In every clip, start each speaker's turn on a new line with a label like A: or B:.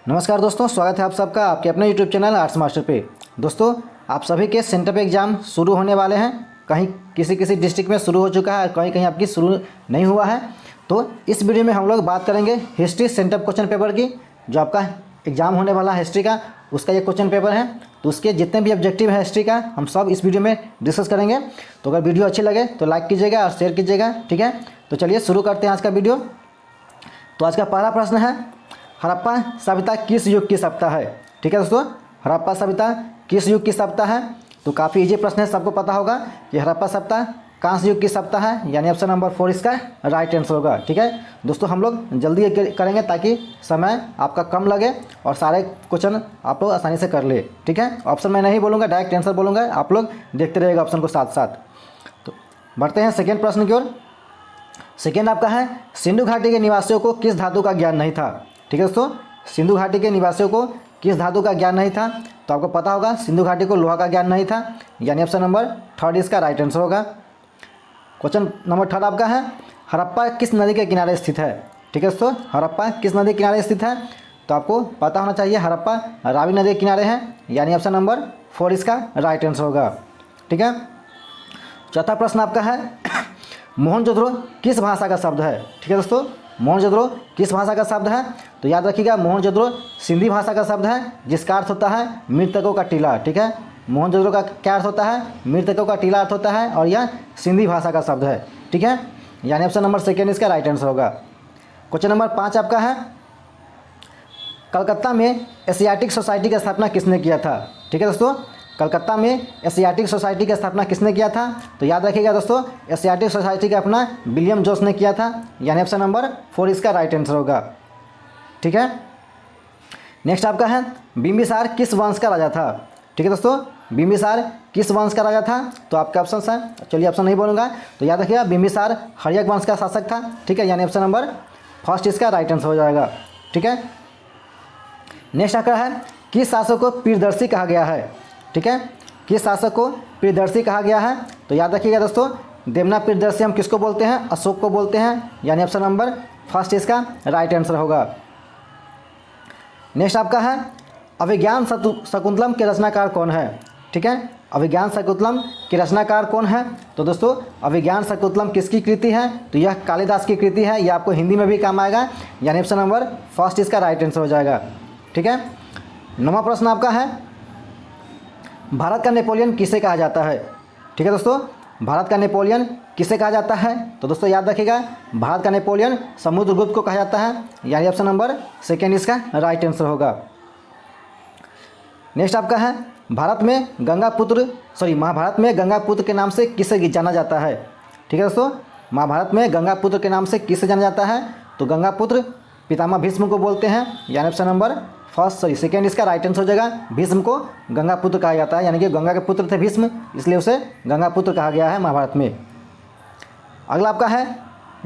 A: नमस्कार दोस्तों, स्वागत है आप सबका आपके अपने YouTube चैनल आर्ट्स मास्टर पे। दोस्तों, आप सभी के सेंटर पे एग्ज़ाम शुरू होने वाले हैं। कहीं किसी किसी डिस्ट्रिक्ट में शुरू हो चुका है, कहीं कहीं आपकी शुरू नहीं हुआ है। तो इस वीडियो में हम लोग बात करेंगे हिस्ट्री सेंटर क्वेश्चन पेपर की। जो आपका एग्ज़ाम होने वाला है हिस्ट्री का, उसका ये क्वेश्चन पेपर है। तो उसके जितने भी ऑब्जेक्टिव है हिस्ट्री का, हम सब इस वीडियो में डिस्कस करेंगे। तो अगर वीडियो अच्छी लगे तो लाइक कीजिएगा और शेयर कीजिएगा, ठीक है। तो चलिए शुरू करते हैं आज का वीडियो। तो आज का पहला प्रश्न है, हड़प्पा सभ्यता किस युग की सभ्यता है? ठीक है दोस्तों, हड़प्पा सभ्यता किस युग की सभ्यता है? तो काफ़ी इजी प्रश्न है, सबको पता होगा कि हड़प्पा सभ्यता कांस्य युग की सभ्यता है, यानी ऑप्शन नंबर 4 इसका राइट आंसर होगा। ठीक है दोस्तों, हम लोग जल्दी करेंगे ताकि समय आपका कम लगे और सारे क्वेश्चन आप लोग आसानी से कर ले। ठीक है, ऑप्शन मैं नहीं बोलूँगा, डायरेक्ट आंसर बोलूँगा, आप लोग देखते रहिएगा ऑप्शन को साथ साथ। तो बढ़ते हैं सेकेंड प्रश्न की ओर। सेकेंड आपका है, सिंधु घाटी के निवासियों को किस धातु का ज्ञान नहीं था? ठीक है दोस्तों, सिंधु घाटी के निवासियों को किस धातु का ज्ञान नहीं था? तो आपको पता होगा सिंधु घाटी को लोहा का ज्ञान नहीं था, यानी ऑप्शन नंबर 3 इसका राइट आंसर होगा। क्वेश्चन नंबर 3 आपका है, हड़प्पा किस नदी के किनारे स्थित है? ठीक है दोस्तों, हड़प्पा किस नदी के किनारे स्थित है? तो आपको पता होना चाहिए हड़प्पा रावी नदी के किनारे है, यानी ऑप्शन नंबर 4 इसका राइट आंसर होगा। ठीक है, चौथा प्रश्न आपका है, मोहनजोदड़ो किस भाषा का शब्द है? ठीक है दोस्तों, मोहनजोदड़ो किस भाषा का शब्द है? तो याद रखिएगा, मोहनजोदड़ो सिंधी भाषा का शब्द है, जिसका अर्थ होता है मृतकों का टीला। ठीक है, मोहनजोदड़ो का क्या अर्थ होता है? मृतकों का टीला अर्थ होता है, और यह सिंधी भाषा का शब्द है। ठीक है, यानी ऑप्शन नंबर 2 इसका राइट आंसर होगा। क्वेश्चन नंबर 5 आपका है, कलकत्ता में एशियाटिक सोसाइटी की स्थापना किसने किया था? ठीक है दोस्तों, कलकत्ता में एशियाटिक सोसाइटी की स्थापना किसने किया था? तो याद रखिएगा दोस्तों, एशियाटिक सोसाइटी का अपना विलियम जोन्स ने किया था, यानी ऑप्शन नंबर 4 इसका राइट आंसर होगा। ठीक है, नेक्स्ट आपका है, बिंबिसार किस वंश का राजा था? ठीक है दोस्तों, बिंबिसार किस वंश का राजा था? तो आपके ऑप्शन है, चलिए ऑप्शन नहीं बोलूँगा, तो याद रखिएगा बिंबिसार हर्यक वंश का शासक था। ठीक है, यानी ऑप्शन नंबर 1 इसका राइट आंसर हो जाएगा। ठीक है, नेक्स्ट आपका है, किस शासक को प्रियदर्शी कहा गया है? ठीक है, किस शासक को प्रियदर्शी कहा गया है? तो याद रखिएगा दोस्तों, देवना प्रियदर्शी हम किसको बोलते हैं? अशोक को बोलते हैं, यानी ऑप्शन नंबर 1 इसका राइट आंसर होगा। नेक्स्ट आपका है, अभिज्ञान शकुंतलम के रचनाकार कौन है? ठीक है, अभिज्ञान शकुंतलम के रचनाकार कौन है? तो दोस्तों, अभिज्ञान शकुंतलम किसकी कृति है? तो यह कालिदास की कृति है, यह आपको हिंदी में भी काम आएगा, यानी ऑप्शन नंबर 1 इसका राइट आंसर हो जाएगा। ठीक है, 9वां प्रश्न आपका है, भारत का नेपोलियन किसे कहा जाता है? ठीक है दोस्तों, भारत का नेपोलियन किसे कहा जाता है? तो दोस्तों याद रखिएगा, भारत का नेपोलियन समुद्रगुप्त को कहा जाता है, यानी ऑप्शन नंबर 2 इसका राइट आंसर होगा। नेक्स्ट आपका है, महाभारत में गंगापुत्र के नाम से किसे जाना जाता है? ठीक है दोस्तों, महाभारत में गंगापुत्र के नाम से किसे जाना जाता है? तो गंगापुत्र पितामह भीष्म को बोलते हैं, यानी ऑप्शन नंबर 2 इसका राइट आंसर हो जाएगा। भीष्म को गंगापुत्र कहा जाता है, यानी कि गंगा के पुत्र थे भीष्म, इसलिए उसे गंगापुत्र कहा गया है महाभारत में। अगला आपका है,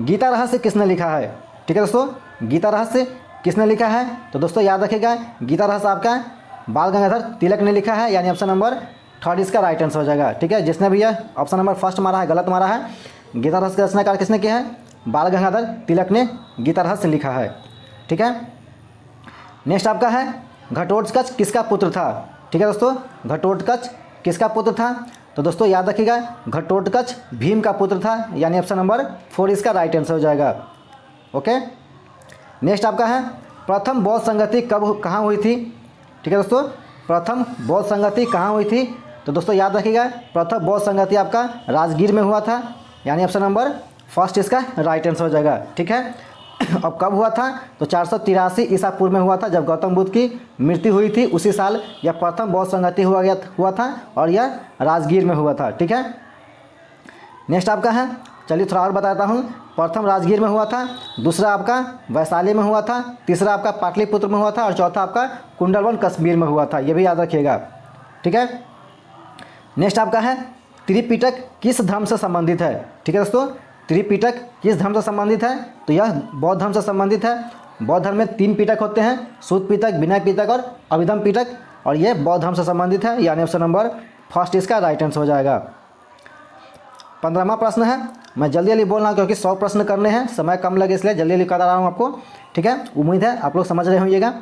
A: गीता रहस्य किसने लिखा है? ठीक है दोस्तों, गीता रहस्य किसने लिखा है? तो दोस्तों याद रखिएगा, गीता रहस्य आपका बाल गंगाधर तिलक ने लिखा है, यानी ऑप्शन नंबर 3 इसका राइट आंसर हो जाएगा। ठीक है, जिसने भी यह ऑप्शन नंबर 1 मारा है गलत मारा है। गीता रहस्य का रचनाकार किसने किया है? बाल गंगाधर तिलक ने गीता रहस्य लिखा है। ठीक है, नेक्स्ट आपका है, घटोत्कच किसका पुत्र था? ठीक है दोस्तों, घटोत्कच किसका पुत्र था? तो दोस्तों याद रखिएगा, घटोत्कच भीम का पुत्र था, यानी ऑप्शन नंबर 4 इसका राइट आंसर हो जाएगा। ओके, नेक्स्ट आपका है, प्रथम बौद्ध संगति कहाँ हुई थी? ठीक है दोस्तों, प्रथम बौद्ध संगति कहाँ हुई थी? तो दोस्तों याद रखिएगा, प्रथम बौद्ध संगति आपका राजगीर में हुआ था, यानी ऑप्शन नंबर 1 इसका राइट आंसर हो जाएगा। ठीक है, अब कब हुआ था? तो 483 ईसा पूर्व में हुआ था, जब गौतम बुद्ध की मृत्यु हुई थी। उसी साल यह प्रथम बौद्ध संगति हुआ था, और यह राजगीर में हुआ था। ठीक है, नेक्स्ट आपका है, चलिए थोड़ा और बताता हूँ। प्रथम राजगीर में हुआ था, दूसरा आपका वैशाली में हुआ था, तीसरा आपका पाटलिपुत्र में हुआ था, और चौथा आपका कुंडलवन कश्मीर में हुआ था। ये भी याद रखिएगा। ठीक है, नेक्स्ट आपका है, त्रिपिटक किस धर्म से संबंधित है? ठीक है दोस्तों, त्रिपिटक किस धर्म से संबंधित है? तो यह बौद्ध धर्म से संबंधित है। बौद्ध धर्म में 3 पिटक होते हैं, सूत पिटक, विनय पिटक और अभिधम पिटक, और ये बौद्ध धर्म से संबंधित है, यानी ऑप्शन नंबर 1 इसका राइट आंसर हो जाएगा। 15वां प्रश्न है, मैं जल्दी जल्दी बोल रहा हूँ क्योंकि 100 प्रश्न करने हैं, समय कम लगे इसलिए जल्दी जल्दी करा रहा हूँ आपको। ठीक है, उम्मीद है आप लोग समझ रहे होइएगा।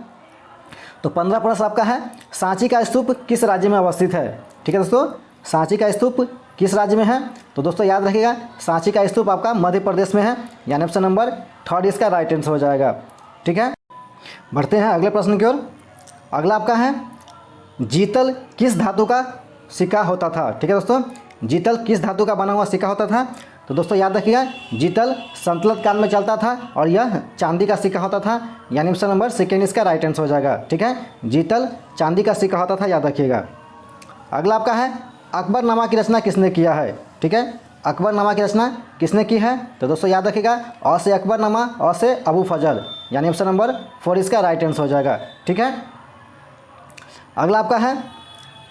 A: तो 15 प्रश्न आपका है, सांची का स्तूप किस राज्य में अवस्थित है? ठीक है दोस्तों, सांची का स्तूप किस राज्य में है? तो दोस्तों याद रखिएगा, सांची का स्तूप आपका मध्य प्रदेश में है, यानी ऑप्शन नंबर 3 इसका राइट आंसर हो जाएगा। ठीक है, बढ़ते हैं अगले प्रश्न की ओर। अगला आपका है, जीतल किस धातु का सिक्का होता था? ठीक है दोस्तों, जीतल किस धातु का बना हुआ सिक्का होता था? तो दोस्तों याद रखिएगा, जीतल संतुलित काल में चलता था और यह चांदी का सिक्का होता था, यानी ऑप्शन नंबर 2 इसका राइट आंसर हो जाएगा। ठीक है, जीतल चांदी का सिक्का होता था, याद रखिएगा। अगला आपका है, अकबरनामा की रचना किसने किया है? ठीक है, अकबरनामा की रचना किसने की है? तो दोस्तों याद रखिएगा, अ से अकबरनामा, अ से अबू फजल, यानी ऑप्शन नंबर 4 इसका राइट आंसर हो जाएगा। ठीक है, अगला आपका है,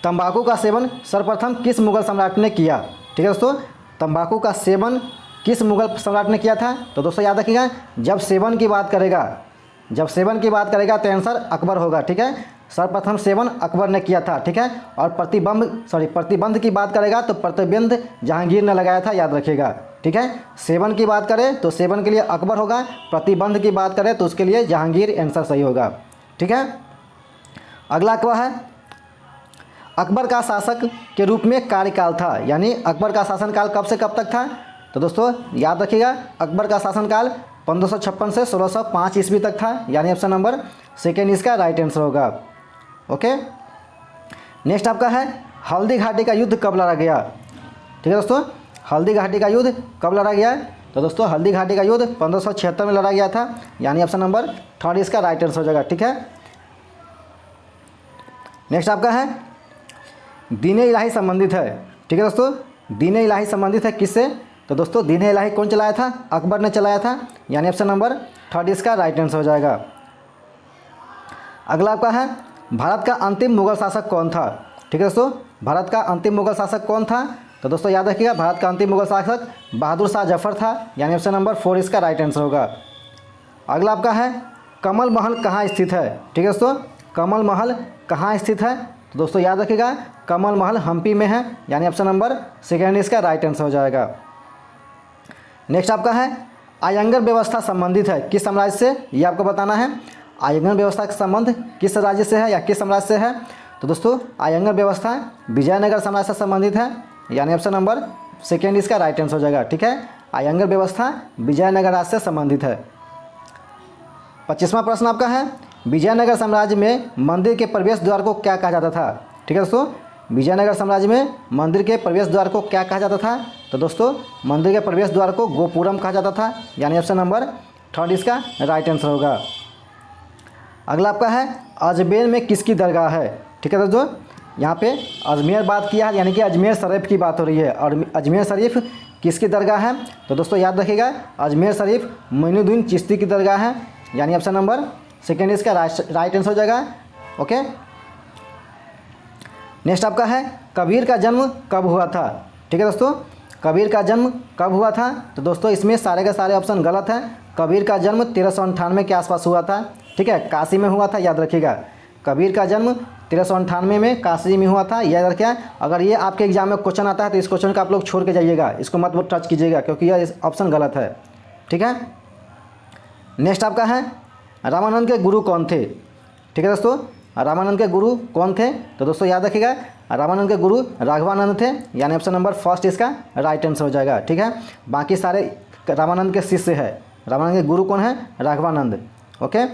A: तंबाकू का सेवन सर्वप्रथम किस मुगल सम्राट ने किया? ठीक है दोस्तों, तंबाकू का सेवन किस मुगल सम्राट ने किया था? तो दोस्तों याद रखिएगा, जब सेवन की बात करेगा तो आंसर अकबर होगा। ठीक है, सर्वप्रथम सेवन अकबर ने किया था। ठीक है, और प्रतिबंध की बात करेगा तो प्रतिबंध जहांगीर ने लगाया था, याद रखिएगा। ठीक है, सेवन की बात करें तो सेवन के लिए अकबर होगा, प्रतिबंध की बात करें तो उसके लिए जहांगीर आंसर सही होगा। ठीक है, अगला क्या है, अकबर का शासक के रूप में कार्यकाल था, यानी अकबर का शासनकाल कब से कब तक था? तो दोस्तों याद रखिएगा, अकबर का शासनकाल 1556 से 1605 ईस्वी तक था, यानी ऑप्शन नंबर 2 इसका राइट आंसर होगा। ओके, नेक्स्ट आपका है, हल्दी घाटी का युद्ध कब लड़ा गया? ठीक है दोस्तों, हल्दी घाटी का युद्ध कब लड़ा गया? तो दोस्तों हल्दी घाटी का युद्ध 1576 में लड़ा गया था, यानी ऑप्शन नंबर 3 इसका राइट आंसर हो जाएगा। ठीक है, नेक्स्ट आपका है, दीन इलाही संबंधित है। ठीक है दोस्तों, दीन इलाही संबंधित है किससे? तो दोस्तों दीन इलाही कौन चलाया था? अकबर ने चलाया था, यानी ऑप्शन नंबर 3 इसका राइट आंसर हो जाएगा। अगला आपका है, भारत का अंतिम मुगल शासक कौन था? ठीक है दोस्तों, भारत का अंतिम मुगल शासक कौन था? तो दोस्तों याद रखिएगा, भारत का अंतिम मुगल शासक बहादुर शाह जफर था, यानी ऑप्शन नंबर 4 इसका राइट आंसर होगा। अगला आपका है, कमल महल कहाँ स्थित है? ठीक है दोस्तों, कमल महल कहाँ स्थित है? तो दोस्तों याद रखिएगा, कमल महल हम्पी में है, यानी ऑप्शन नंबर 2 इसका राइट आंसर हो जाएगा। नेक्स्ट आपका है, आयंगर व्यवस्था संबंधित है किस साम्राज्य से? ये आपको बताना है, आयंगर व्यवस्था का संबंध किस राज्य से है या किस साम्राज्य से है? तो दोस्तों आयंगर व्यवस्था विजयनगर साम्राज्य से संबंधित है, यानी ऑप्शन नंबर 2 इसका राइट आंसर हो जाएगा। ठीक है, आयंगर व्यवस्था विजयनगर राज्य से संबंधित है। 25वां प्रश्न आपका है, विजयनगर साम्राज्य में मंदिर के प्रवेश द्वार को क्या कहा जाता था? ठीक है दोस्तों, विजयनगर साम्राज्य में मंदिर के प्रवेश द्वार को क्या कहा जाता था? तो दोस्तों मंदिर के प्रवेश द्वार को गोपुरम कहा जाता था, यानी ऑप्शन नंबर 3 इसका राइट आंसर होगा। अगला आपका है, अजमेर में किसकी दरगाह है? ठीक है दोस्तों, यहाँ पे अजमेर बात किया है, यानी कि अजमेर शरीफ की बात हो रही है, और अजमेर शरीफ किसकी दरगाह है? तो दोस्तों याद रखिएगा, अजमेर शरीफ मोइनुद्दीन चिश्ती की दरगाह है, यानी ऑप्शन नंबर 2 इसका राइट आंसर हो जाएगा। ओके, नेक्स्ट आपका है, कबीर का जन्म कब हुआ था? ठीक है दोस्तों, कबीर का जन्म कब हुआ था? तो दोस्तों इसमें सारे के सारे ऑप्शन गलत हैं। कबीर का जन्म 1398 के आसपास हुआ था। ठीक है, काशी में हुआ था, याद रखिएगा। कबीर का जन्म 1398 में काशी में हुआ था, याद रखिए। अगर ये आपके एग्जाम में क्वेश्चन आता है तो इस क्वेश्चन को आप लोग छोड़ के जाइएगा, इसको मत टच कीजिएगा, क्योंकि यह ऑप्शन गलत है। ठीक है, नेक्स्ट आपका है, रामानंद के गुरु कौन थे? ठीक है दोस्तों, रामानंद के गुरु कौन थे? तो दोस्तों याद रखिएगा, रामानंद के गुरु राघवानंद थे, यानी ऑप्शन नंबर 1 इसका राइट आंसर हो जाएगा। ठीक है, बाकी सारे रामानंद के शिष्य है, रामानंद के गुरु कौन है? राघवानंद। ओके,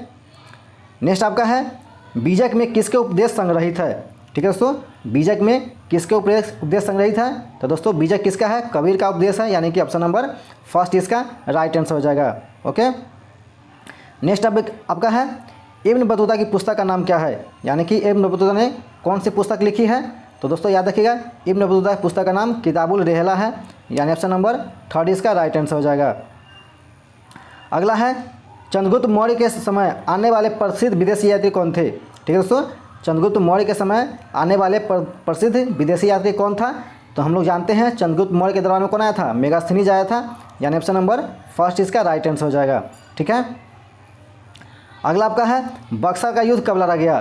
A: नेक्स्ट आपका है, बीजक में किसके उपदेश संग्रहित है? ठीक है दोस्तों, बीजक में किसके उपदेश संग्रहित है? तो दोस्तों बीजक किसका है? कबीर का उपदेश है, यानी कि ऑप्शन नंबर 1 इसका राइट आंसर हो जाएगा। ओके, नेक्स्ट आपका है, इब्न बतूता की पुस्तक का नाम क्या है? यानी कि इब्न बतूता ने कौन सी पुस्तक लिखी है? तो दोस्तों याद रखिएगा, इब्न बतूता की पुस्तक का नाम किताबुल रहला है, यानी ऑप्शन नंबर 3 इसका राइट आंसर हो जाएगा। अगला है, चंद्रगुप्त मौर्य के समय आने वाले प्रसिद्ध विदेशी यात्री कौन थे? ठीक है दोस्तों, चंद्रगुप्त मौर्य के समय आने वाले प्रसिद्ध विदेशी यात्री कौन था? तो हम लोग जानते हैं चंद्रगुप्त मौर्य के दरबार में कौन आया था? मेगास्थनीज आया था, यानी ऑप्शन नंबर 1 इसका राइट आंसर हो जाएगा। ठीक है, अगला आपका है, बक्सर का युद्ध कब लड़ा गया?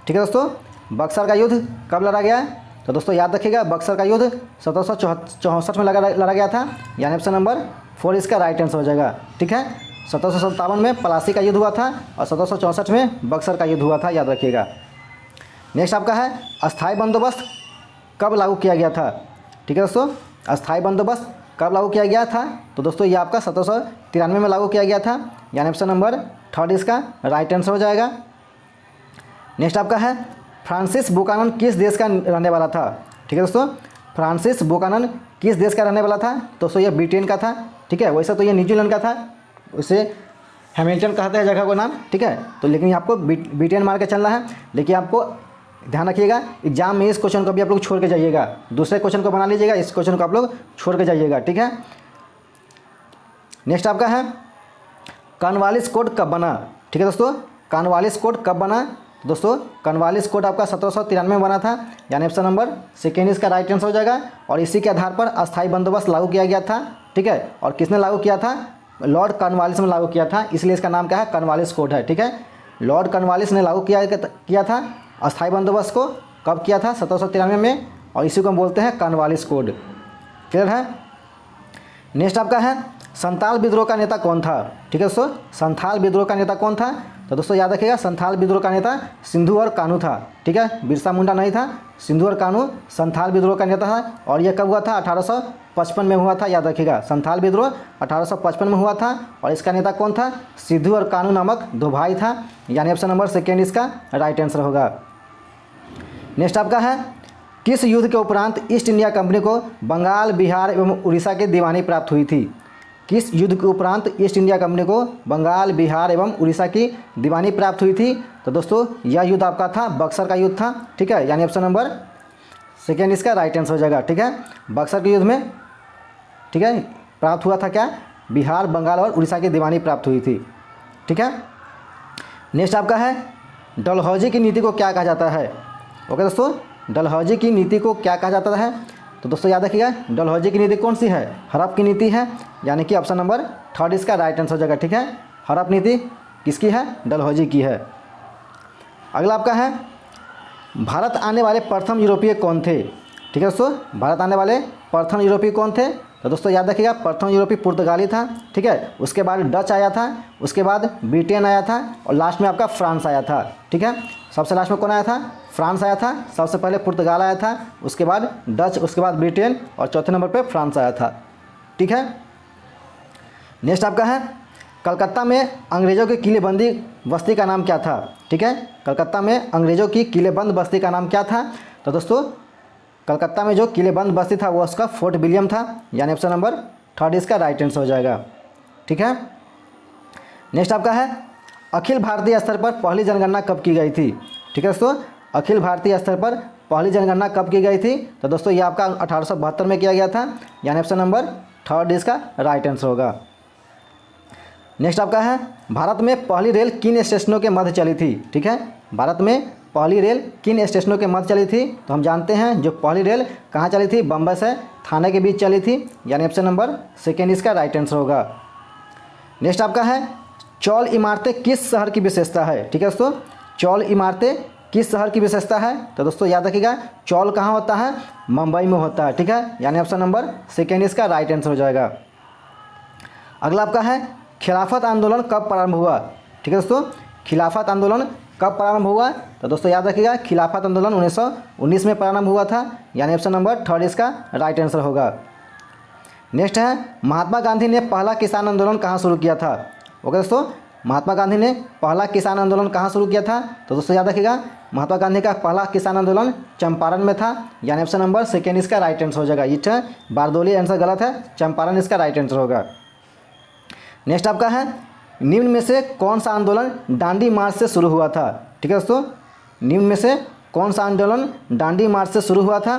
A: ठीक है दोस्तों, बक्सर का युद्ध कब लड़ा गया? तो दोस्तों याद रखिएगा, बक्सर का युद्ध 1764 में लड़ा गया था, यानी ऑप्शन नंबर 4 इसका राइट आंसर हो जाएगा। ठीक है, 1757 में पलासी का युद्ध हुआ था और 1764 में बक्सर का युद्ध हुआ था, याद रखिएगा। नेक्स्ट आपका है अस्थाई बंदोबस्त कब लागू किया गया था। ठीक है दोस्तों, अस्थाई बंदोबस्त कब लागू किया गया था, तो दोस्तों ये आपका 1793 में लागू किया गया था, यानी ऑप्शन नंबर 3 इसका राइट आंसर हो जाएगा। नेक्स्ट आपका है फ्रांसिस बुकानन किस देश का रहने वाला था। ठीक है दोस्तों, फ्रांसिस बुकानन किस देश का रहने वाला था, दोस्तों ये ब्रिटेन का था। ठीक है, वैसे तो ये न्यूजीलैंड का था, उसे हैमिल्टन कहते हैं जगह को नाम। ठीक है, तो लेकिन आपको ब्रिटेन मार के चलना है, लेकिन आपको ध्यान रखिएगा एग्जाम में इस क्वेश्चन को भी आप लोग छोड़ के जाइएगा, दूसरे क्वेश्चन को बना लीजिएगा, इस क्वेश्चन को आप लोग छोड़ के जाइएगा। ठीक है, नेक्स्ट आपका है कॉर्नवालिस कोड कब बना। ठीक है दोस्तों, कॉर्नवालिस कोड कब बना, दोस्तों कॉर्नवालिस कोड आपका 1793 में बना था, यानी ऑप्शन नंबर सेकेंड इसका राइट आंसर हो जाएगा। और इसी के आधार पर अस्थाई बंदोबस्त लागू किया गया था। ठीक है, और किसने लागू किया था, लॉर्ड कॉर्नवालिस ने लागू किया था, इसलिए इसका नाम क्या है, कॉर्नवालिस कोड है। ठीक है, लॉर्ड कॉर्नवालिस ने लागू किया था अस्थाई बंदोबस्त को, कब किया था, 1793 में, और इसी को हम बोलते हैं कॉर्नवालिस कोड। क्लियर है। नेक्स्ट आपका है संथाल विद्रोह का नेता कौन था। ठीक है दोस्तों, संथाल विद्रोह का नेता कौन था, तो दोस्तों याद रखिएगा संथाल विद्रोह का नेता सिंधु और कान्हू था। ठीक है, बिरसा मुंडा नहीं था, सिंधु और कान्हू संथाल विद्रोह का नेता था। और यह कब हुआ था, 1855 में हुआ था, याद रखिएगा संथाल विद्रोह 1855 में हुआ था। और इसका नेता कौन था, सिंधु और कान्हू नामक दो भाई था, यानी ऑप्शन नंबर सेकेंड इसका राइट आंसर होगा। नेक्स्ट आपका है किस युद्ध के उपरांत ईस्ट इंडिया कंपनी को बंगाल, बिहार एवं उड़ीसा की दीवानी प्राप्त हुई थी। किस युद्ध के उपरांत ईस्ट इंडिया कंपनी को बंगाल, बिहार एवं उड़ीसा की दीवानी प्राप्त हुई थी, तो दोस्तों यह युद्ध आपका था बक्सर का युद्ध था। ठीक है, यानी ऑप्शन नंबर सेकेंड इसका राइट आंसर हो जाएगा। ठीक है, बक्सर के युद्ध में, ठीक है, प्राप्त हुआ था क्या, बिहार, बंगाल और उड़ीसा की दीवानी प्राप्त हुई थी। ठीक है, नेक्स्ट आपका है डलहौजी की नीति को क्या कहा जाता है। ओके दोस्तों, डलहौजी की नीति को क्या कहा जाता है, तो दोस्तों याद रखिएगा डलहौजी की नीति कौन सी है, हड़प की नीति है, यानी कि ऑप्शन नंबर 3 इसका राइट आंसर हो जाएगा। ठीक है, हड़प नीति किसकी है, डलहौजी की है। अगला आपका है भारत आने वाले प्रथम यूरोपीय कौन थे। ठीक है दोस्तों, भारत आने वाले प्रथम यूरोपीय कौन थे, तो दोस्तों याद रखिएगा प्रथम यूरोपीय पुर्तगाली था। ठीक है, उसके बाद डच आया था, उसके बाद ब्रिटेन आया था, और लास्ट में आपका फ्रांस आया था। ठीक है, सबसे लास्ट में कौन आया था, फ्रांस आया था, सबसे पहले पुर्तगाल आया था, उसके बाद डच, उसके बाद ब्रिटेन, और चौथे नंबर पे फ्रांस आया था। ठीक है, नेक्स्ट आपका है कलकत्ता में अंग्रेज़ों की किलेबंदी बस्ती का नाम क्या था। ठीक है, कलकत्ता में अंग्रेज़ों की किलेबंद बस्ती का नाम क्या था, तो दोस्तों कलकत्ता में जो किलेबंद बस्ती था वो उसका फोर्ट विलियम था, यानी ऑप्शन नंबर 3 इसका राइट आंसर हो जाएगा। ठीक है, नेक्स्ट आपका है अखिल भारतीय स्तर पर पहली जनगणना कब की गई थी। ठीक है दोस्तों, अखिल भारतीय स्तर पर पहली जनगणना कब की गई थी, तो दोस्तों ये आपका 1872 में किया गया था, यानी ऑप्शन नंबर 3 इसका राइट आंसर होगा। नेक्स्ट आपका है भारत में पहली रेल किन स्टेशनों के मध्य चली थी। ठीक है, भारत में पहली रेल किन स्टेशनों के मध्य चली थी, तो हम जानते हैं जो पहली रेल कहाँ चली थी, बम्बई से थाने के बीच चली थी, यानी ऑप्शन नंबर सेकेंड इसका राइट आंसर होगा। नेक्स्ट आपका है चौल इमारतें किस शहर की विशेषता है। ठीक है दोस्तों, चौल इमारतें किस शहर की विशेषता है, तो दोस्तों याद रखिएगा चौल कहाँ होता है, मुंबई में होता है। ठीक है, यानी ऑप्शन नंबर सेकेंड इसका राइट आंसर हो जाएगा। अगला आपका है खिलाफत आंदोलन कब प्रारंभ हुआ। ठीक है दोस्तों, खिलाफत आंदोलन कब प्रारंभ हुआ, तो दोस्तों याद रखिएगा खिलाफत आंदोलन 1919 में प्रारंभ हुआ था, यानी ऑप्शन नंबर 3 इसका राइट आंसर होगा। नेक्स्ट है महात्मा गांधी ने पहला किसान आंदोलन कहाँ शुरू किया था। ओके दोस्तों, महात्मा गांधी ने पहला किसान आंदोलन कहाँ शुरू किया था, तो दोस्तों याद रखिएगा महात्मा गांधी का पहला किसान आंदोलन चंपारण में था, यानी ऑप्शन नंबर सेकेंड इसका राइट आंसर हो जाएगा। इट बारदोली आंसर गलत है, चंपारण इसका राइट आंसर होगा। नेक्स्ट आपका है निम्न में से कौन सा आंदोलन डांडी मार्च से शुरू हुआ था। ठीक है दोस्तों, निम्न में से कौन सा आंदोलन डांडी मार्च से शुरू हुआ था,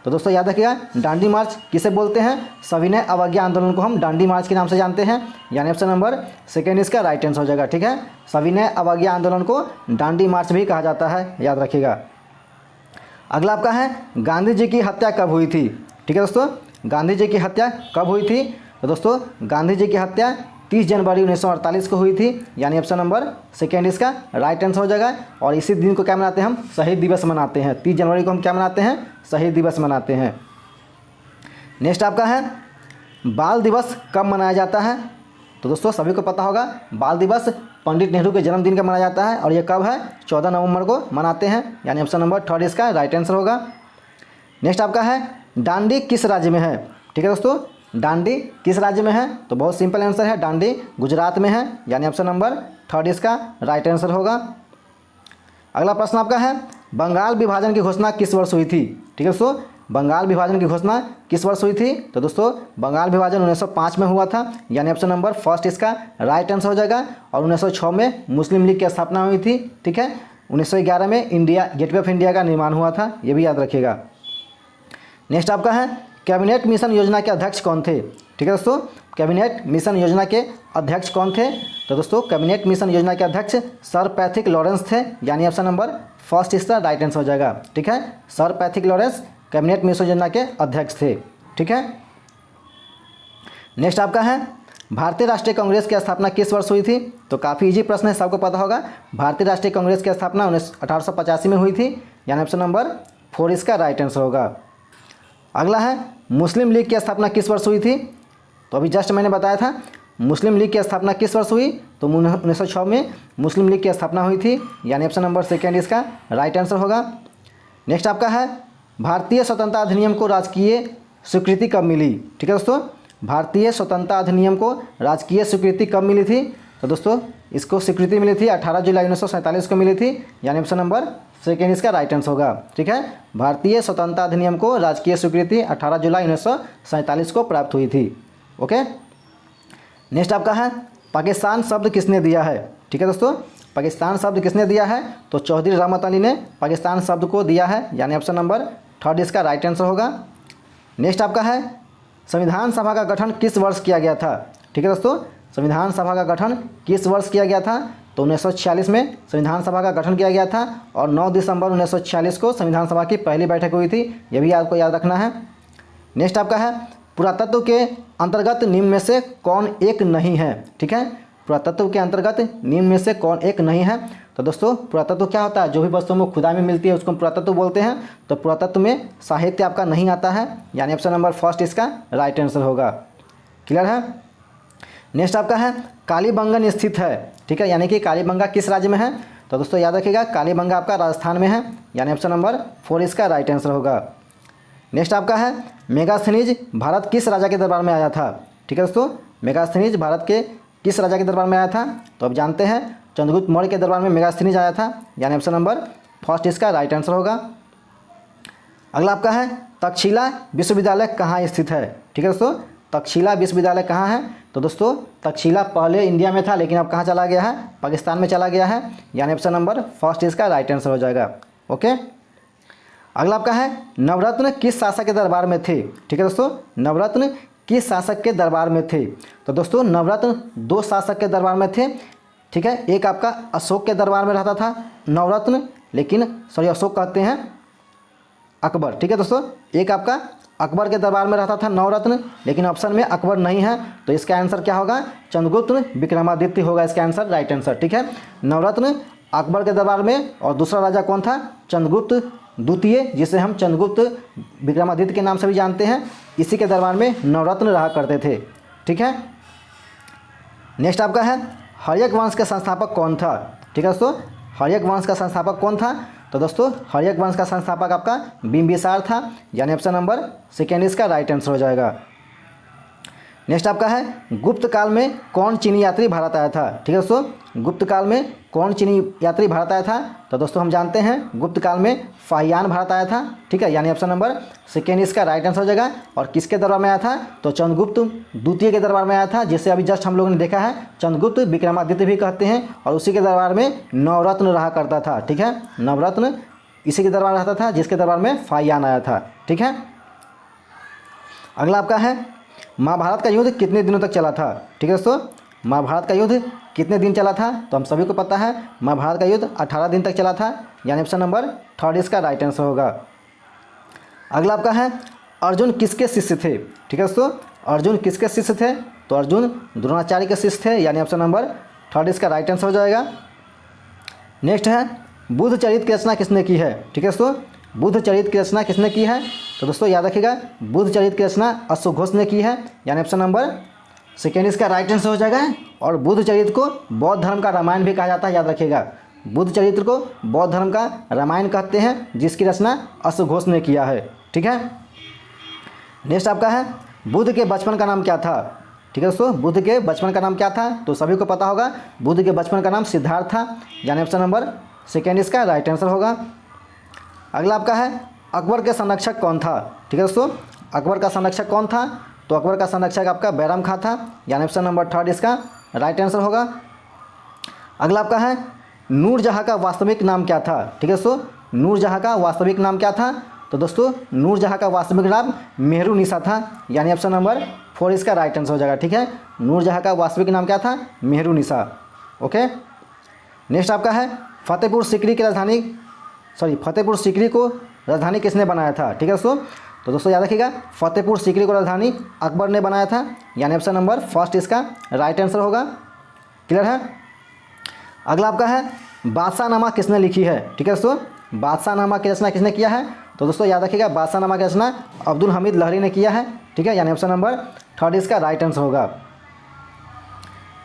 A: तो दोस्तों याद रखिएगा डांडी मार्च किसे बोलते हैं, सविनय अवज्ञा आंदोलन को हम डांडी मार्च के नाम से जानते हैं, यानी ऑप्शन नंबर सेकेंड इसका राइट आंसर हो जाएगा। ठीक है, सविनय अवज्ञा आंदोलन को डांडी मार्च भी कहा जाता है, याद रखिएगा। अगला आपका है गांधी जी की हत्या कब हुई थी। ठीक है दोस्तों, गांधी जी की हत्या कब हुई थी, तो दोस्तों गांधी जी की हत्या 30 जनवरी 1948 को हुई थी, यानी ऑप्शन नंबर सेकेंड इसका राइट आंसर हो जाएगा। और इसी दिन को क्या मनाते हैं हम, शहीद दिवस मनाते हैं। 30 जनवरी को हम क्या मनाते हैं, शहीद दिवस मनाते हैं। नेक्स्ट आपका है बाल दिवस कब मनाया जाता है, तो दोस्तों सभी को पता होगा बाल दिवस पंडित नेहरू के जन्मदिन का मनाया जाता है और ये कब है? 14 नवंबर को मनाते हैं, यानी ऑप्शन नंबर 3 इसका राइट आंसर होगा। नेक्स्ट आपका है डांडी किस राज्य में है? ठीक है दोस्तों, डांडी किस राज्य में है? तो बहुत सिंपल आंसर है, डांडी गुजरात में है, यानी ऑप्शन नंबर 3 इसका राइट आंसर होगा। अगला प्रश्न आपका है बंगाल विभाजन की घोषणा किस वर्ष हुई थी? ठीक है दोस्तों, बंगाल विभाजन की घोषणा किस वर्ष हुई थी? तो दोस्तों बंगाल विभाजन 1905 में हुआ था, यानी ऑप्शन नंबर 1 इसका राइट आंसर हो जाएगा। और 1906 में मुस्लिम लीग की स्थापना हुई थी। ठीक है, 1911 में इंडिया गेटवे ऑफ इंडिया का निर्माण हुआ था, ये भी याद रखिएगा। नेक्स्ट आपका है कैबिनेट मिशन योजना के अध्यक्ष कौन थे? ठीक है दोस्तों, कैबिनेट मिशन योजना के अध्यक्ष कौन थे? तो दोस्तों कैबिनेट मिशन योजना के अध्यक्ष सर पैथिक लॉरेंस थे, यानी ऑप्शन नंबर 1 इसका राइट आंसर हो जाएगा। ठीक है, sir Pethick Lawrence cabinet mission योजना के अध्यक्ष थे। ठीक है, नेक्स्ट आपका है भारतीय राष्ट्रीय कांग्रेस की स्थापना किस वर्ष हुई थी? तो काफ़ी इजी प्रश्न है, सबको पता होगा। भारतीय राष्ट्रीय कांग्रेस की स्थापना 1885 में हुई थी, यानी ऑप्शन नंबर 4 इसका राइट आंसर होगा। अगला है मुस्लिम लीग की स्थापना किस वर्ष हुई थी? तो अभी जस्ट मैंने बताया था मुस्लिम लीग की स्थापना किस वर्ष हुई, तो 1906 में मुस्लिम लीग की स्थापना हुई थी, यानी ऑप्शन नंबर 2 इसका राइट आंसर होगा। नेक्स्ट आपका है भारतीय स्वतंत्रता अधिनियम को राजकीय स्वीकृति कब मिली? ठीक है दोस्तों, भारतीय स्वतंत्रता अधिनियम को राजकीय स्वीकृति कब मिली थी? तो दोस्तों इसको स्वीकृति मिली थी 18 जुलाई 1947 को मिली थी, यानी ऑप्शन नंबर 2 इसका राइट आंसर होगा। ठीक है, भारतीय स्वतंत्रता अधिनियम को राजकीय स्वीकृति 18 जुलाई 1947 को प्राप्त हुई थी। ओके, नेक्स्ट आपका है पाकिस्तान शब्द किसने दिया है? ठीक है दोस्तों, पाकिस्तान शब्द किसने दिया है? तो चौधरी रहमत अली ने पाकिस्तान शब्द को दिया है, यानी ऑप्शन नंबर 3 इसका राइट आंसर होगा। नेक्स्ट आपका है संविधान सभा का गठन किस वर्ष किया गया था? ठीक है दोस्तों, संविधान सभा का गठन किस वर्ष किया गया था? तो 1946 में संविधान सभा का गठन किया गया था और 9 दिसंबर 1946 को संविधान सभा की पहली बैठक हुई थी, यह भी आपको याद रखना है। नेक्स्ट आपका है पुरातत्व के अंतर्गत निम्न में से कौन एक नहीं है? ठीक है, पुरातत्व के अंतर्गत निम्न में से कौन एक नहीं है? तो दोस्तों पुरातत्व क्या होता है? जो भी वस्तु में खुदाई में मिलती है उसको हम पुरातत्व बोलते हैं। तो पुरातत्व में साहित्य आपका नहीं आता है, यानी ऑप्शन नंबर 1 इसका राइट आंसर होगा। क्लियर है? नेक्स्ट आपका है कालीबंगन स्थित है। ठीक है, यानी कि कालीबंगा किस राज्य में है? तो दोस्तों याद रखिएगा कालीबंगा आपका राजस्थान में है, यानी ऑप्शन नंबर 4 इसका राइट आंसर होगा। नेक्स्ट आपका है मेगास्थनीज भारत किस राजा के दरबार में आया था? ठीक है दोस्तों, मेगास्थनीज भारत के किस राजा के दरबार में आया था? तो अब जानते हैं चंद्रगुप्त मौर्य के दरबार में मेगास्थनीज आया था, यानी ऑप्शन नंबर 1 इसका राइट आंसर होगा। अगला आपका है तक्षशिला विश्वविद्यालय कहाँ स्थित है? ठीक है दोस्तों, तक्षशिला विश्वविद्यालय कहाँ है? तो दोस्तों तक्षशिला पहले इंडिया में था, लेकिन अब कहाँ चला गया है? पाकिस्तान में चला गया है, यानी ऑप्शन नंबर 1 इसका राइट आंसर हो जाएगा। ओके, अगला आपका है नवरत्न किस शासक के दरबार में थे? ठीक है दोस्तों, नवरत्न किस शासक के दरबार में थे? तो दोस्तों नवरत्न 2 शासक के दरबार में थे। ठीक है, एक आपका अशोक के दरबार में रहता था नवरत्न, लेकिन सॉरी अशोक कहते हैं अकबर। ठीक है दोस्तों, एक आपका अकबर के दरबार में रहता था नवरत्न, लेकिन ऑप्शन में अकबर नहीं है, तो इसका आंसर क्या होगा? चंद्रगुप्त विक्रमादित्य होगा इसका आंसर, राइट आंसर। ठीक है, नवरत्न अकबर के दरबार में, और दूसरा राजा कौन था? चंद्रगुप्त द्वितीय, जिसे हम चंद्रगुप्त विक्रमादित्य के नाम से भी जानते हैं, इसी के दरबार में नवरत्न रहा करते थे। ठीक है, नेक्स्ट आपका है हर्यक वंश का संस्थापक कौन था? ठीक है दोस्तों, हर्यक वंश का संस्थापक कौन था? तो दोस्तों हर्यक वंश का संस्थापक आपका बिंबिसार था, यानी ऑप्शन नंबर 2 इसका राइट आंसर हो जाएगा। नेक्स्ट आपका है गुप्त काल में कौन चीनी यात्री भारत आया था? ठीक है दोस्तों, गुप्त काल में कौन चीनी यात्री भारत आया था? तो दोस्तों हम जानते हैं गुप्त काल में फाहियान भारत आया था। ठीक है, यानी ऑप्शन नंबर 2 इसका राइट आंसर हो जाएगा। और किसके दरबार में आया था? तो चंद्रगुप्त द्वितीय के दरबार में आया था, जिसे अभी जस्ट हम लोगों ने देखा है चंद्रगुप्त विक्रमादित्य भी कहते हैं, और उसी के दरबार में नवरत्न रहा करता था। ठीक है, नवरत्न इसी के दरबार में रहता था, जिसके दरबार में फाहियान आया था। ठीक है, अगला आपका है महाभारत का युद्ध कितने दिनों तक चला था? ठीक है दोस्तों, महाभारत का युद्ध कितने दिन चला था? तो हम सभी को पता है महाभारत का युद्ध 18 दिन तक चला था, यानी ऑप्शन नंबर 3 इसका राइट आंसर होगा। अगला आपका है अर्जुन किसके शिष्य थे? ठीक है दोस्तों, अर्जुन किसके शिष्य थे? तो अर्जुन द्रोणाचार्य के शिष्य थे, यानी ऑप्शन नंबर 3 इसका राइट आंसर हो जाएगा। नेक्स्ट है बुद्ध चरित्र की रचना किसने की है? ठीक है दोस्तों, बुद्ध चरित्र की रचना किसने की है? तो दोस्तों याद रखिएगा बुद्ध चरित्र की रचना अश्वघोष ने की है, यानी ऑप्शन नंबर सेकेंड इसका राइट आंसर हो जाएगा। और बुद्ध चरित्र को बौद्ध धर्म का रामायण भी कहा जाता है, याद रखिएगा। बुद्ध चरित्र को बौद्ध धर्म का रामायण कहते हैं, जिसकी रचना अश्वघोष ने किया है। ठीक है, नेक्स्ट आपका है बुद्ध के बचपन का नाम क्या था। ठीक है दोस्तों, बुद्ध के बचपन का नाम क्या था, तो सभी को पता होगा बुद्ध के बचपन का नाम सिद्धार्थ था, यानी ऑप्शन नंबर सेकेंड इसका राइट आंसर होगा। अगला आपका है अकबर के संरक्षक कौन था। ठीक है दोस्तों, अकबर का संरक्षक कौन था, तो अकबर का संरक्षक आपका बैरम खां था, यानी ऑप्शन नंबर थर्ड इसका राइट आंसर होगा। अगला आपका है नूरजहाँ का वास्तविक नाम क्या था। ठीक है दोस्तों, नूरजहाँ का वास्तविक नाम क्या था, तो दोस्तों नूरजहाँ का वास्तविक नाम मेहरुनिसा था, यानी ऑप्शन नंबर फोर इसका राइट आंसर हो जाएगा। ठीक है, नूरजहाँ का वास्तविक नाम क्या था, मेहरुनिसा। ओके, नेक्स्ट आपका है फतेहपुर सीकरी को राजधानी किसने बनाया था। ठीक है दोस्तों, तो दोस्तों याद रखिएगा फतेहपुर सीकरी को राजधानी अकबर ने बनाया था, यानी ऑप्शन नंबर फर्स्ट इसका राइट आंसर होगा। क्लियर है। अगला आपका है बादशाहनामा किसने लिखी है। ठीक है दोस्तों, बादशाहनामा की रचना किसने किया है, तो दोस्तों याद रखिएगा बादशाहनामा की रचना अब्दुल हमीद लहरी ने किया है। ठीक है, यानी ऑप्शन नंबर थर्ड इसका राइट आंसर होगा।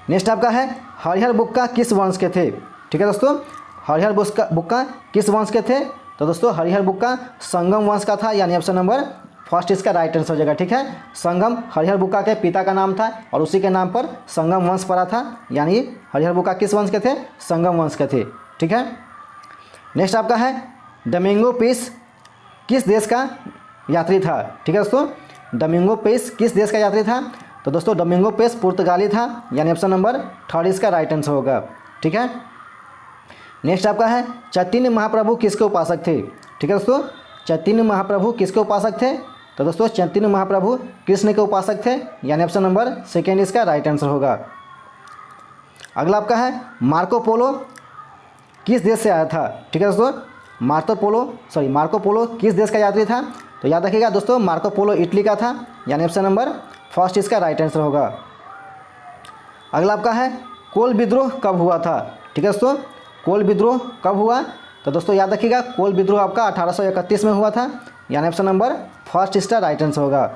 A: नेक्स्ट आपका है हरिहर बुक्का किस वंश के थे। ठीक है दोस्तों, हरिहर बुक्का किस वंश के थे, तो दोस्तों हरिहर बुक्का संगम वंश का था, यानी ऑप्शन नंबर फर्स्ट इसका राइट आंसर हो जाएगा। ठीक है, संगम हरिहर बुक्का के पिता का नाम था और उसी के नाम पर संगम वंश पड़ा था, यानी हरिहर बुक्का किस वंश के थे, संगम वंश के थे। ठीक है, नेक्स्ट आपका है डोमिंगो पीस किस देश का यात्री था। ठीक है दोस्तों, डोमिंगो पीस किस देश का यात्री था, तो दोस्तों डोमिंगो पीस पुर्तगाली था, यानी ऑप्शन नंबर थर्ड इसका राइट आंसर होगा। ठीक है, नेक्स्ट आपका है चैतन्य महाप्रभु किसके उपासक थे। ठीक है दोस्तों, चैतन्य महाप्रभु किसके उपासक थे, तो दोस्तों चैतन्य महाप्रभु कृष्ण के उपासक थे, यानी ऑप्शन नंबर सेकेंड इसका राइट आंसर होगा। अगला आपका है मार्को पोलो किस देश से आया था। ठीक है दोस्तों, मार्को पोलो किस देश का यात्री था, तो याद रखिएगा दोस्तों मार्को पोलो इटली का था, यानी ऑप्शन नंबर फर्स्ट इसका राइट आंसर होगा। अगला आपका है कोल विद्रोह कब हुआ था। ठीक है दोस्तों, कोल विद्रोह कब हुआ, तो दोस्तों याद रखिएगा कोल विद्रोह आपका 1831 में हुआ था, यानी ऑप्शन नंबर फर्स्ट इसका राइट आंसर होगा।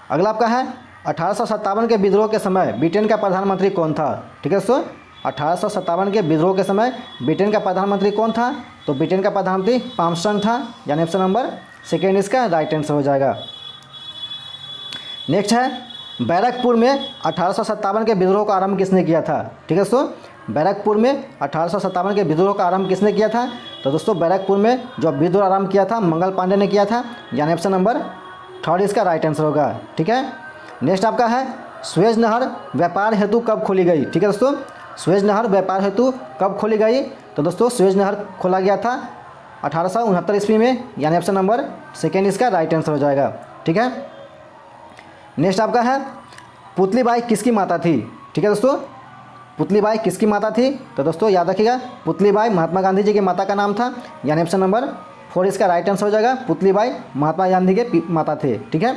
A: अगला आपका है 1857 के विद्रोह के समय ब्रिटेन का प्रधानमंत्री कौन था। ठीक है दोस्तों, 1857 के विद्रोह के समय ब्रिटेन का प्रधानमंत्री कौन था, तो ब्रिटेन का प्रधानमंत्री पामस्टन था, यानी ऑप्शन नंबर सेकेंड इसका राइट आंसर हो जाएगा। नेक्स्ट है बैरकपुर में 1857 के विद्रोह का आरंभ किसने किया था। ठीक है दोस्तों, बैरकपुर में 1857 के विद्रोह का आरंभ किसने किया था, तो दोस्तों बैरकपुर में जो विद्रोह आरंभ किया था मंगल पांडे ने किया था, यानी ऑप्शन नंबर थर्ड इसका राइट आंसर होगा। ठीक है, नेक्स्ट आपका है सुएज नहर व्यापार हेतु कब खोली गई। ठीक है दोस्तों, सुएज नहर व्यापार हेतु कब खोली गई, तो दोस्तों सुएज नहर खोला गया था 1869 ईस्वी में, यानी ऑप्शन नंबर सेकेंड इसका राइट आंसर हो जाएगा। ठीक है, नेक्स्ट आपका है पुतलीबाई किसकी माता थी। ठीक है दोस्तों, पुतलीबाई किसकी माता थी, तो दोस्तों याद रखिएगा पुतलीबाई महात्मा गांधी जी की माता का नाम था, यानी ऑप्शन नंबर फोर इसका राइट आंसर हो जाएगा। पुतलीबाई महात्मा गांधी के माता थे। ठीक है,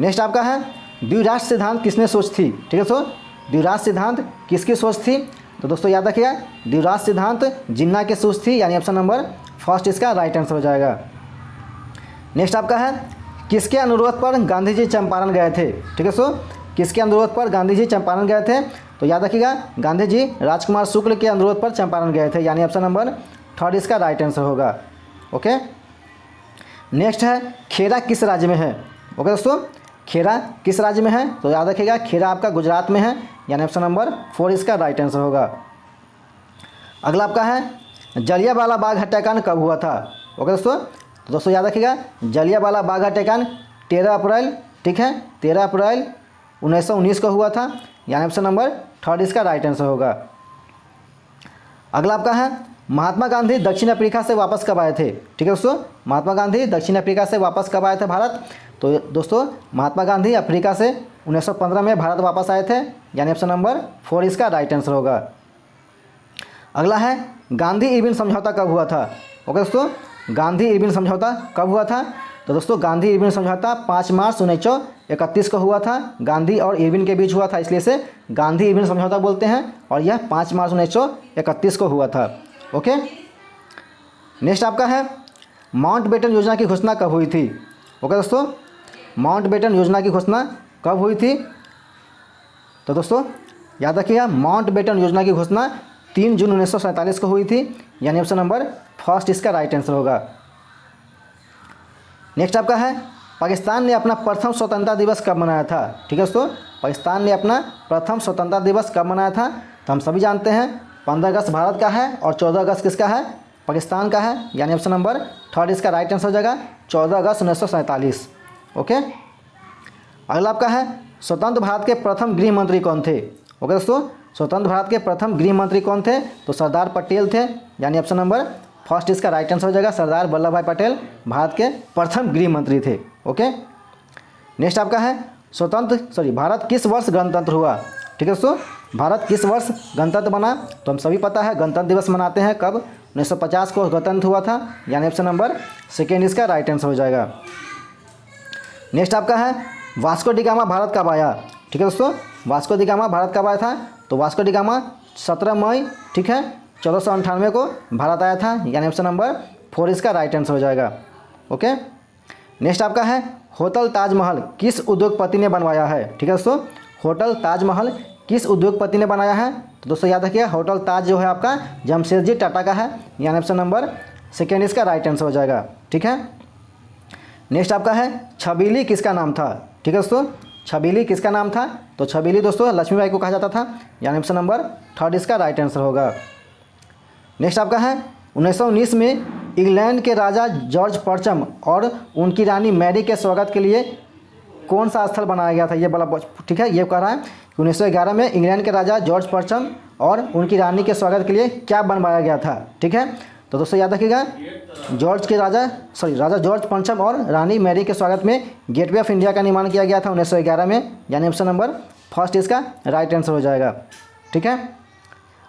A: नेक्स्ट आपका है द्विराष्ट्र सिद्धांत किसने सोच थी। ठीक है दोस्तों, द्विराष्ट्र सिद्धांत किसकी सोच थी, तो दोस्तों याद रखिएगा द्विराष्ट्र सिद्धांत जिन्ना की सोच थी, यानी ऑप्शन नंबर फर्स्ट इसका राइट आंसर हो जाएगा। नेक्स्ट आपका है किसके अनुरोध पर गांधी जी चंपारण गए थे। ठीक है दोस्तों, किसके अनुरोध पर गांधी जी चंपारण गए थे, तो याद रखिएगा गांधी जी राजकुमार शुक्ल के अनुरोध पर चंपारण गए थे, यानी ऑप्शन नंबर थर्ड इसका राइट आंसर होगा। ओके, नेक्स्ट है खेरा किस राज्य में है। ओके दोस्तों, खेरा किस राज्य में है, तो याद रखिएगा खेरा आपका गुजरात में है, यानी ऑप्शन नंबर फोर इसका राइट आंसर होगा। अगला आपका है जलियांवाला बाग हत्याकांड कब हुआ था। ओके दोस्तों, तो दोस्तों याद रखिएगा जलियांवाला बाग हत्याकांड 13 अप्रैल, ठीक है 13 अप्रैल 1919 को हुआ था, यानी ऑप्शन नंबर थर्ड इसका राइट आंसर होगा। अगला आपका है महात्मा गांधी दक्षिण अफ्रीका से वापस कब आए थे। ठीक है दोस्तों, महात्मा गांधी दक्षिण अफ्रीका से वापस कब आए थे भारत, तो दोस्तों महात्मा गांधी अफ्रीका से 1915 में भारत वापस आए थे, यानी ऑप्शन नंबर फोर इसका राइट आंसर होगा। अगला है गांधी इरविन समझौता कब हुआ था। ओके दोस्तों, गांधी इरविन समझौता कब हुआ था, तो दोस्तों गांधी इरविन समझौता 5 मार्च 1931 को हुआ था। गांधी और इरविन के बीच हुआ था, इसलिए से गांधी इरविन समझौता बोलते हैं, और यह 5 मार्च 1931 को हुआ था। ओके, नेक्स्ट आपका है माउंटबेटन योजना की घोषणा कब हुई थी। ओके दोस्तों, माउंटबेटन योजना की घोषणा कब हुई थी, तो दोस्तों याद रखिएगा, माउंटबेटन योजना की घोषणा 3 जून 1947 को हुई थी, यानी ऑप्शन नंबर फर्स्ट इसका राइट आंसर होगा। नेक्स्ट आपका है, पाकिस्तान ने अपना प्रथम स्वतंत्रता दिवस कब मनाया था? ठीक है दोस्तों, पाकिस्तान ने अपना प्रथम स्वतंत्रता दिवस कब मनाया था? तो हम सभी जानते हैं 15 अगस्त भारत का है और 14 अगस्त किसका है? पाकिस्तान का है, यानी ऑप्शन नंबर थर्ड इसका राइट आंसर हो जाएगा 14 अगस्त 1947। ओके, अगला आपका है, स्वतंत्र भारत के प्रथम गृह मंत्री कौन थे? ओके दोस्तों, स्वतंत्र भारत के प्रथम गृह मंत्री कौन थे? तो सरदार पटेल थे, यानी ऑप्शन नंबर फर्स्ट इसका राइट आंसर हो जाएगा। सरदार वल्लभ भाई पटेल भारत के प्रथम गृह मंत्री थे। ओके, नेक्स्ट आपका है, भारत किस वर्ष गणतंत्र हुआ? ठीक है दोस्तों, भारत किस वर्ष गणतंत्र बना? तो हम सभी पता है गणतंत्र दिवस मनाते हैं कब? 1950 को गणतंत्र हुआ था, यानी ऑप्शन नंबर सेकेंड इसका राइट आंसर हो जाएगा। नेक्स्ट आपका है, वास्को डी गामा भारत कब आया? ठीक है दोस्तों, वास्को डी गामा भारत कब आया था? तो वास्को डी गामा 17 मई, ठीक है, 1498 को भारत आया था, यानी ऑप्शन नंबर 4 इसका राइट आंसर हो जाएगा। ओके, नेक्स्ट आपका है, होटल ताजमहल किस उद्योगपति ने बनवाया है? ठीक है दोस्तों, होटल ताजमहल किस उद्योगपति ने बनाया है? तो दोस्तों याद रखिए, होटल ताज जो है आपका जमशेदजी टाटा का है, यानी ऑप्शन नंबर सेकेंड इसका राइट आंसर हो जाएगा। ठीक है, नेक्स्ट आपका है, छबीली किसका नाम था? ठीक है दोस्तों, छबीली किसका नाम था? तो छबीली दोस्तों लक्ष्मीबाई को कहा जाता था, यानी ऑप्शन नंबर थर्ड इसका राइट आंसर होगा। नेक्स्ट आपका है, 1919 में इंग्लैंड के राजा जॉर्ज परचम और उनकी रानी मैरी के स्वागत के लिए कौन सा स्थल बनाया गया था? ये बड़ा, ठीक है, ये कह रहा है कि 1911 में इंग्लैंड के राजा जॉर्ज परचम और उनकी रानी के स्वागत के लिए क्या बनवाया गया था? ठीक है, तो दोस्तों याद रखिएगा, राजा जॉर्ज पंचम और रानी मैरी के स्वागत में गेटवे ऑफ इंडिया का निर्माण किया गया था 1911 में, यानी ऑप्शन नंबर फर्स्ट इसका राइट आंसर हो जाएगा। ठीक है,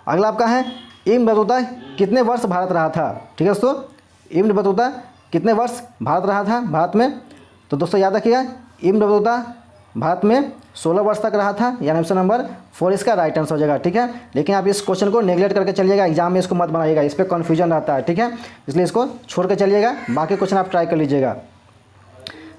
A: अगला आपका है, इब्न बतूता कितने वर्ष भारत रहा था? ठीक है दोस्तों, इब्न बतूता कितने वर्ष भारत रहा था भारत में? तो दोस्तों याद रखिएगा, इब्न बतूता भारत में 16 वर्ष तक रहा था, यानी ऑप्शन नंबर 4 इसका राइट आंसर हो जाएगा। ठीक है, लेकिन आप इस क्वेश्चन को नेगलेक्ट करके चलिएगा, एग्जाम में इसको मत बनाइएगा, इस पर कन्फ्यूजन रहता है। ठीक है, इसलिए इसको छोड़ के चलिएगा, बाकी क्वेश्चन आप ट्राई कर लीजिएगा।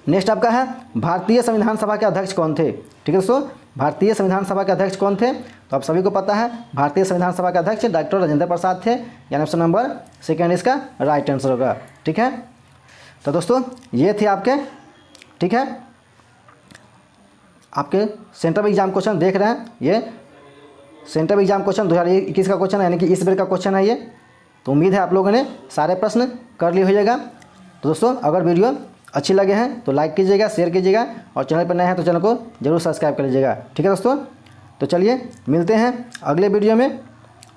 A: नेक्स्ट आपका है, भारतीय संविधान सभा के अध्यक्ष कौन थे? ठीक है दोस्तों, भारतीय संविधान सभा के अध्यक्ष कौन थे? तो आप सभी को पता है भारतीय संविधान सभा के अध्यक्ष डॉक्टर राजेंद्र प्रसाद थे, यानी ऑप्शन नंबर सेकेंड इसका राइट आंसर होगा। ठीक है, तो दोस्तों ये थे आपके, ठीक है, आपके सेंट्रल एग्जाम क्वेश्चन देख रहे हैं, ये सेंट्रल एग्जाम क्वेश्चन 2021 का क्वेश्चन है, यानी कि इस बार का क्वेश्चन है ये। तो उम्मीद है आप लोगों ने सारे प्रश्न कर लिए होइएगा। तो दोस्तों अगर वीडियो अच्छी लगे हैं तो लाइक कीजिएगा, शेयर कीजिएगा, और चैनल पर नए हैं तो चैनल को जरूर सब्सक्राइब कर लीजिएगा। ठीक है दोस्तों, तो चलिए मिलते हैं अगले वीडियो में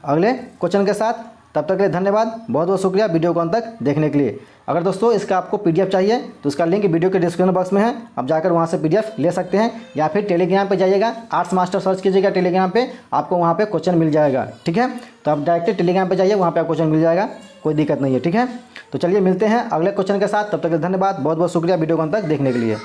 A: अगले क्वेश्चन के साथ। तब तक के लिए धन्यवाद, बहुत बहुत शुक्रिया वीडियो को अंत तक देखने के लिए। अगर दोस्तों इसका आपको पीडीएफ चाहिए तो उसका लिंक वीडियो के डिस्क्रिप्शन बॉक्स में है, आप जाकर वहाँ से पीडीएफ ले सकते हैं, या फिर टेलीग्राम पे जाइएगा, आर्ट्स मास्टर सर्च कीजिएगा टेलीग्राम पे, आपको वहाँ पे क्वेश्चन मिल जाएगा। ठीक है, तो आप डायरेक्ट टेलीग्राम पे जाइए, वहाँ पे आपको क्वेश्चन मिल जाएगा, कोई दिक्कत नहीं है। ठीक है, तो चलिए मिलते हैं अगले क्वेश्चन के साथ, तब तक के लिए धन्यवाद, बहुत बहुत शुक्रिया वीडियो को अंत तक देखने के लिए।